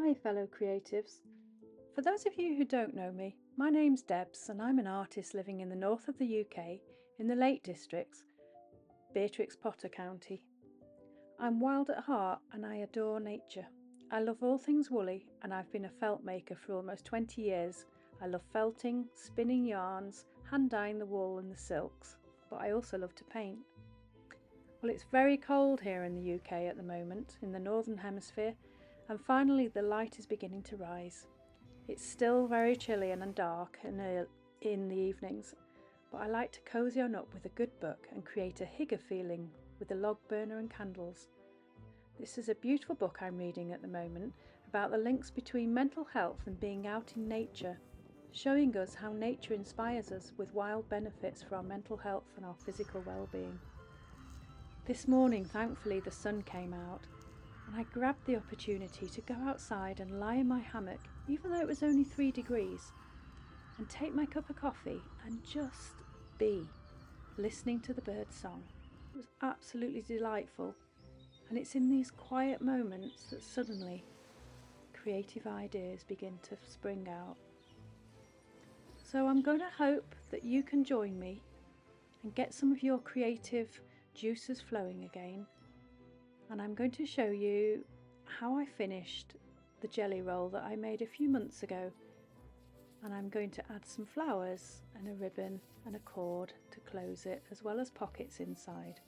Hi fellow creatives. For those of you who don't know me, my name's Debs and I'm an artist living in the north of the UK in the Lake Districts, Beatrix Potter County. I'm wild at heart and I adore nature. I love all things woolly and I've been a felt maker for almost 20 years. I love felting, spinning yarns, hand dyeing the wool and the silks, but I also love to paint. Well, it's very cold here in the UK at the moment, in the Northern Hemisphere, and finally the light is beginning to rise. It's still very chilly and dark in the evenings, but I like to cosy on up with a good book and create a hygge feeling with a log burner and candles. This is a beautiful book I'm reading at the moment about the links between mental health and being out in nature, showing us how nature inspires us with wild benefits for our mental health and our physical well-being. This morning, thankfully, the sun came out, and I grabbed the opportunity to go outside and lie in my hammock, even though it was only 3 degrees, and take my cup of coffee and just be, listening to the birds' song. It was absolutely delightful, and it's in these quiet moments that suddenly creative ideas begin to spring out. So I'm going to hope that you can join me and get some of your creative juices flowing again. And I'm going to show you how I finished the jelly roll that I made a few months ago, and I'm going to add some flowers and a ribbon and a cord to close it, as well as pockets inside.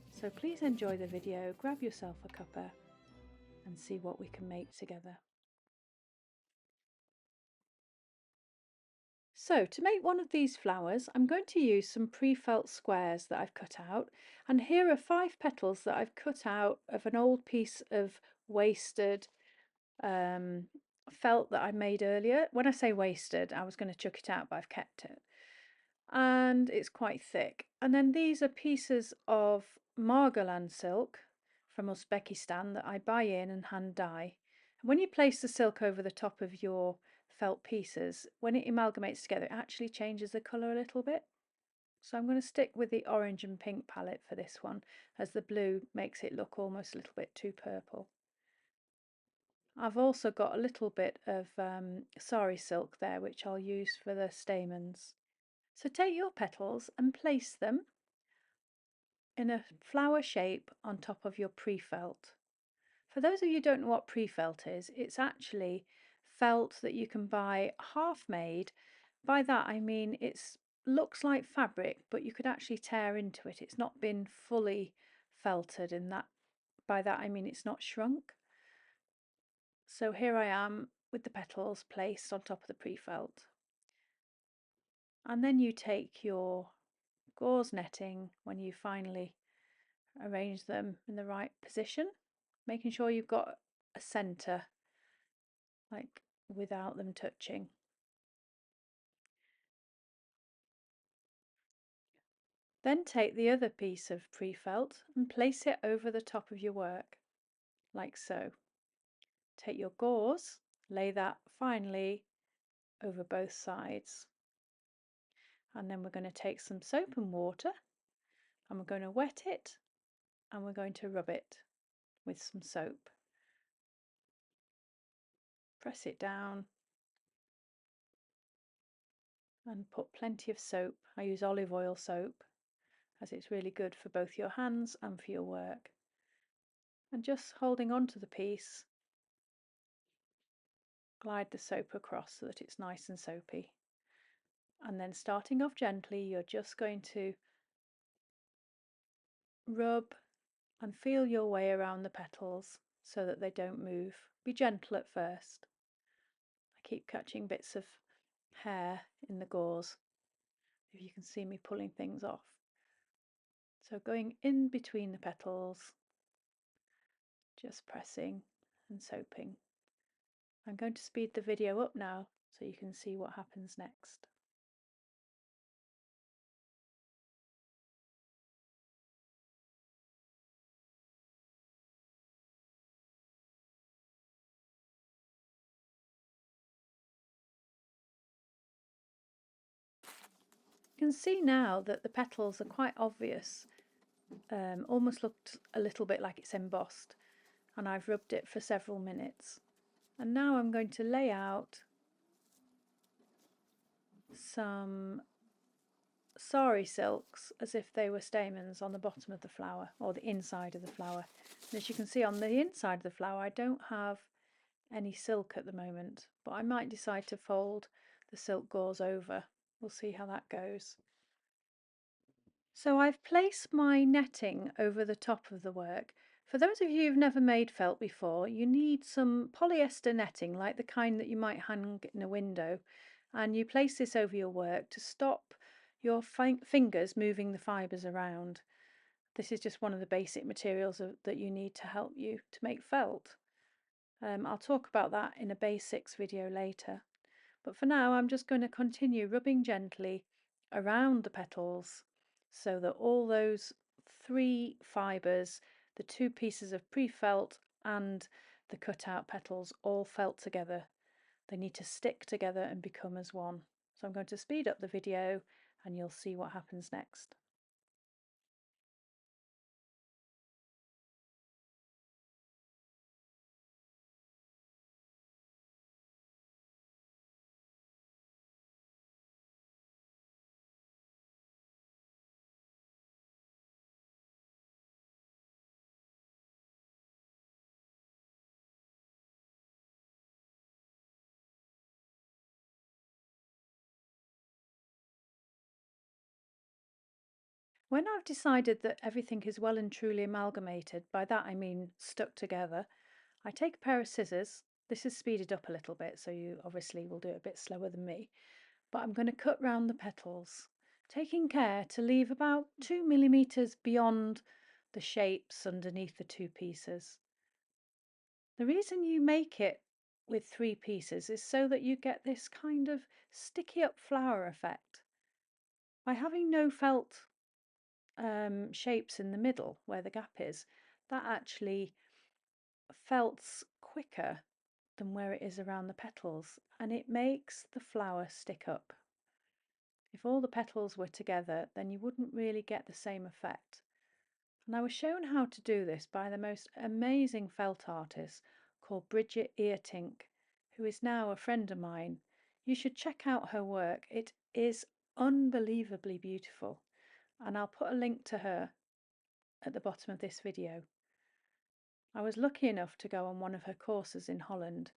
So please enjoy the video, grab yourself a cuppa and see what we can make together. So to make one of these flowers, I'm going to use some pre-felt squares that I've cut out, and here are 5 petals that I've cut out of an old piece of wasted felt that I made earlier. When I say wasted, I was going to chuck it out, but I've kept it, and it's quite thick. And then these are pieces of Margolan silk from Uzbekistan that I buy in and hand dye. And when you place the silk over the top of your felt pieces, when it amalgamates together, it actually changes the colour a little bit. So I'm going to stick with the orange and pink palette for this one, as the blue makes it look almost a little bit too purple. I've also got a little bit of sari silk there, which I'll use for the stamens. So take your petals and place them in a flower shape on top of your pre-felt. For those of you who don't know what pre-felt is, it's actually felt that you can buy half made. By that I mean it looks like fabric, but you could actually tear into it. It's not been fully felted, and by that I mean it's not shrunk. So here I am with the petals placed on top of the pre-felt. And then you take your gauze netting when you finally arrange them in the right position, making sure you've got a centre, like without them touching. Then take the other piece of pre-felt and place it over the top of your work, like so. Take your gauze, lay that finally over both sides. And then we're going to take some soap and water and we're going to wet it and we're going to rub it with some soap. Press it down and put plenty of soap. I use olive oil soap as it's really good for both your hands and for your work. And just holding on to the piece, glide the soap across so that it's nice and soapy. And then starting off gently, you're just going to rub and feel your way around the petals so that they don't move. Be gentle at first. I keep catching bits of hair in the gauze, if you can see me pulling things off. So going in between the petals, just pressing and soaping. I'm going to speed the video up now so you can see what happens next. You can see now that the petals are quite obvious, almost looked a little bit like it's embossed. and I've rubbed it for several minutes. And now I'm going to lay out some sari silks as if they were stamens on the bottom of the flower, or the inside of the flower. And as you can see on the inside of the flower, I don't have any silk at the moment, but I might decide to fold the silk gauze over. We'll see how that goes. So I've placed my netting over the top of the work. For those of you who've never made felt before, you need some polyester netting, like the kind that you might hang in a window, and you place this over your work to stop your fingers moving the fibres around. This is just one of the basic materials that you need to help you to make felt. I'll talk about that in a basics video later. But for now, I'm just going to continue rubbing gently around the petals so that all those 3 fibres, the 2 pieces of pre-felt and the cut-out petals, all felt together. They need to stick together and become as one. So I'm going to speed up the video and you'll see what happens next. When I've decided that everything is well and truly amalgamated, by that I mean stuck together, I take a pair of scissors. This is speeded up a little bit, so you obviously will do it a bit slower than me. But I'm going to cut round the petals, taking care to leave about 2 millimeters beyond the shapes underneath the 2 pieces. The reason you make it with 3 pieces is so that you get this kind of sticky up flower effect. By having no felt shapes in the middle where the gap is, that actually felts quicker than where it is around the petals, and it makes the flower stick up. If all the petals were together, then you wouldn't really get the same effect. And I was shown how to do this by the most amazing felt artist called Bridget Eartink, who is now a friend of mine. You should check out her work. It is unbelievably beautiful, and I'll put a link to her at the bottom of this video. I was lucky enough to go on one of her courses in Holland.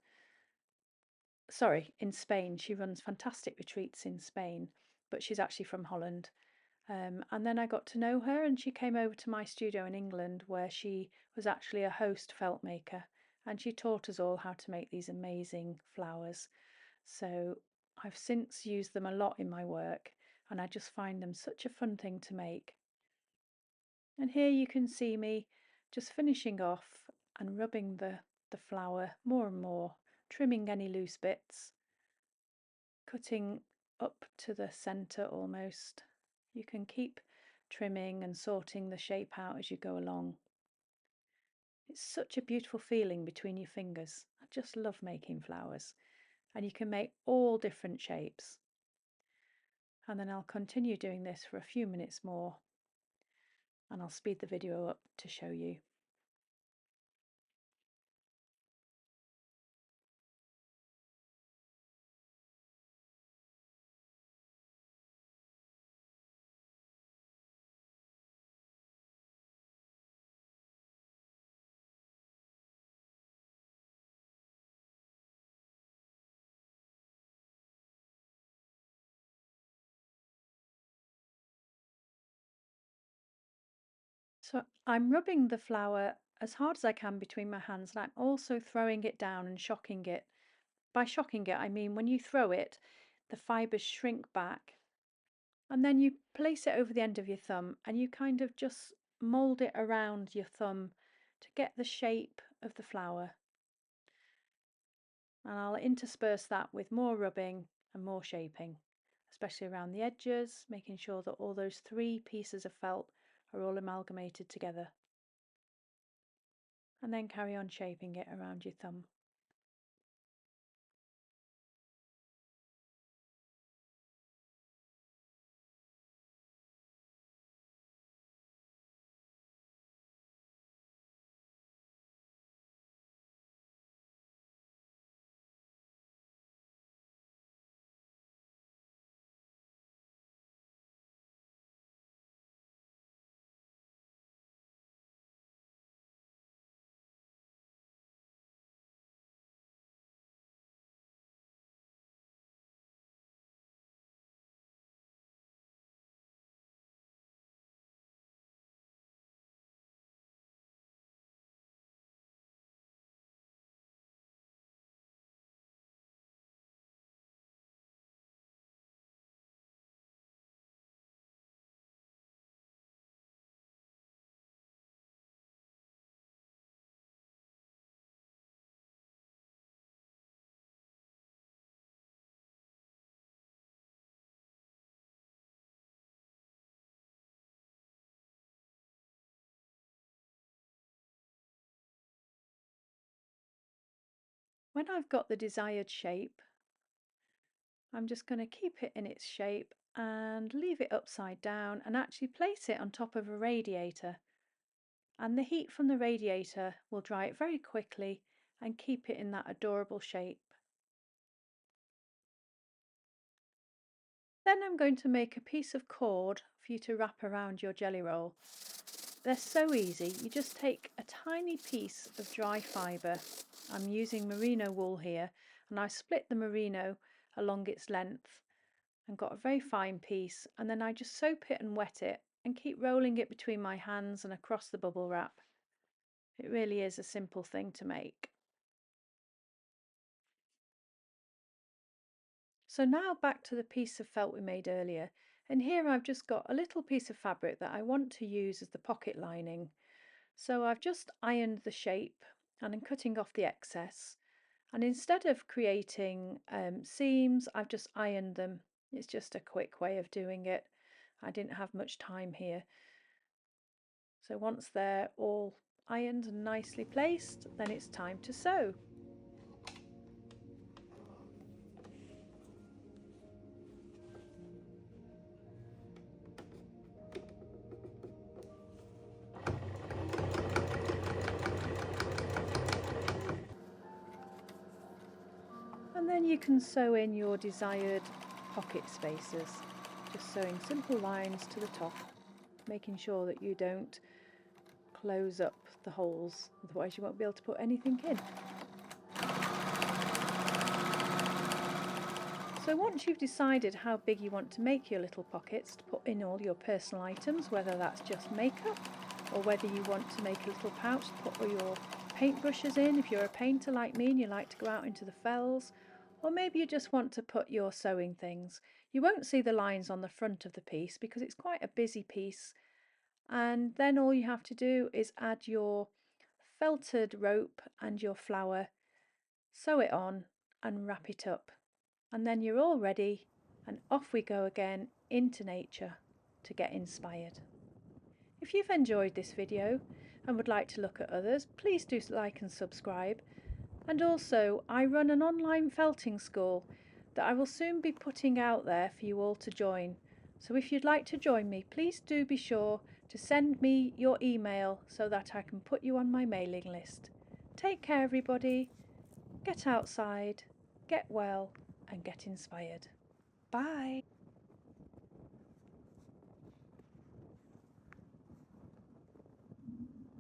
Sorry, in Spain. She runs fantastic retreats in Spain, but she's actually from Holland. And then I got to know her, and she came over to my studio in England, where she was actually a host felt maker, and she taught us all how to make these amazing flowers. So I've since used them a lot in my work, and I just find them such a fun thing to make. And here you can see me just finishing off and rubbing the flower more and more, trimming any loose bits, cutting up to the centre almost. You can keep trimming and sorting the shape out as you go along. It's such a beautiful feeling between your fingers. I just love making flowers, and you can make all different shapes. And then I'll continue doing this for a few minutes more, and I'll speed the video up to show you. So I'm rubbing the flower as hard as I can between my hands, and I'm also throwing it down and shocking it. By shocking it, I mean when you throw it, the fibres shrink back, and then you place it over the end of your thumb and you kind of just mould it around your thumb to get the shape of the flower. And I'll intersperse that with more rubbing and more shaping, especially around the edges, making sure that all those 3 pieces of felt are all amalgamated together. And then carry on shaping it around your thumb. When I've got the desired shape, I'm just going to keep it in its shape and leave it upside down and actually place it on top of a radiator. And the heat from the radiator will dry it very quickly and keep it in that adorable shape. Then I'm going to make a piece of cord for you to wrap around your jelly roll. They're so easy. You just take a tiny piece of dry fibre. I'm using merino wool here, and I split the merino along its length and got a very fine piece, and then I just soap it and wet it and keep rolling it between my hands and across the bubble wrap. It really is a simple thing to make. So now back to the piece of felt we made earlier, and here I've just got a little piece of fabric that I want to use as the pocket lining. So I've just ironed the shape and I'm cutting off the excess, and instead of creating seams, I've just ironed them. It's just a quick way of doing it. I didn't have much time here. So once they're all ironed and nicely placed, then it's time to sew. And then you can sew in your desired pocket spaces, just sewing simple lines to the top, making sure that you don't close up the holes, otherwise you won't be able to put anything in. So once you've decided how big you want to make your little pockets to put in all your personal items, whether that's just makeup or whether you want to make a little pouch to put all your paintbrushes in, if you're a painter like me and you like to go out into the fells, or maybe you just want to put your sewing things. You won't see the lines on the front of the piece because it's quite a busy piece, and then all you have to do is add your felted rope and your flower, sew it on and wrap it up. And then you're all ready, and off we go again into nature to get inspired. If you've enjoyed this video and would like to look at others, please do like and subscribe. And also, I run an online felting school that I will soon be putting out there for you all to join. So if you'd like to join me, please do be sure to send me your email so that I can put you on my mailing list. Take care, everybody. Get outside, get well, and get inspired. Bye.